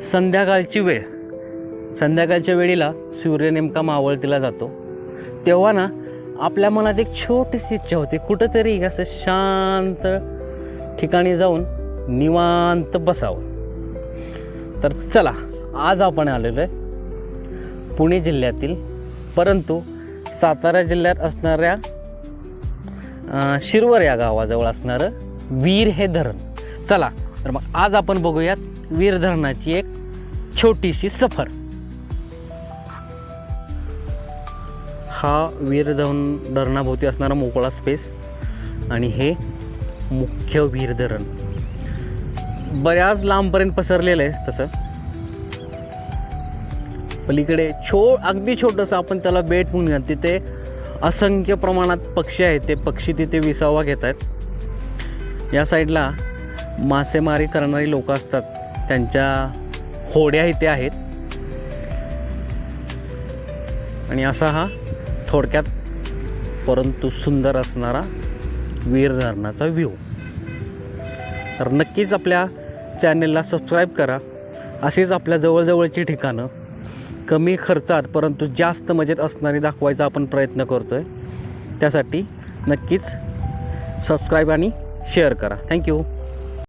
संध्याकाळची वेळ, संध्याकाळच्या वेळेला सूर्य नेमका मावळतीला जातो तेव्हा ना आपल्या मनात एक छोटीशी इच्छा होते कुठंतरी असं शांत ठिकाणी जाऊन निवांत बसावं. तर चला, आज आपण आलेलो आहे पुणे जिल्ह्यातील परंतु सातारा जिल्ह्यात असणाऱ्या शिरवळ या गावाजवळ असणारं वीर हे धरण. चला तर मग आज आपण बघूयात वीर धरणाची एक छोटीशी सफर. हा वीर धरणाभोवती असणारा मोकळा स्पेस आणि हे मुख्य वीर धरण बऱ्याच लांबपर्यंत पसरलेलं आहे. तसं पलीकडे अगदी छोटंसं आपण त्याला बेट म्हणूया, तिथे असंख्य प्रमाणात पक्षी आहेत. ते पक्षी तिथे विसावा घेत आहेत. या साईडला मासेमारी करणारी लोक असतात, त्यांच्या होड्या इथे आहेत. आणि असा हा थोडक्यात परंतु सुंदर असणारा वीर धरणाचा व्ह्यू. तर नक्कीच आपल्या चॅनेलला सबस्क्राईब करा. अशीच आपल्या जवळजवळची ठिकाणं कमी खर्चात परंतु जास्त मजेत असणारी दाखवायचा आपण प्रयत्न करतो आहे. त्यासाठी नक्कीच सबस्क्राईब आणि शेअर करा. थँक्यू.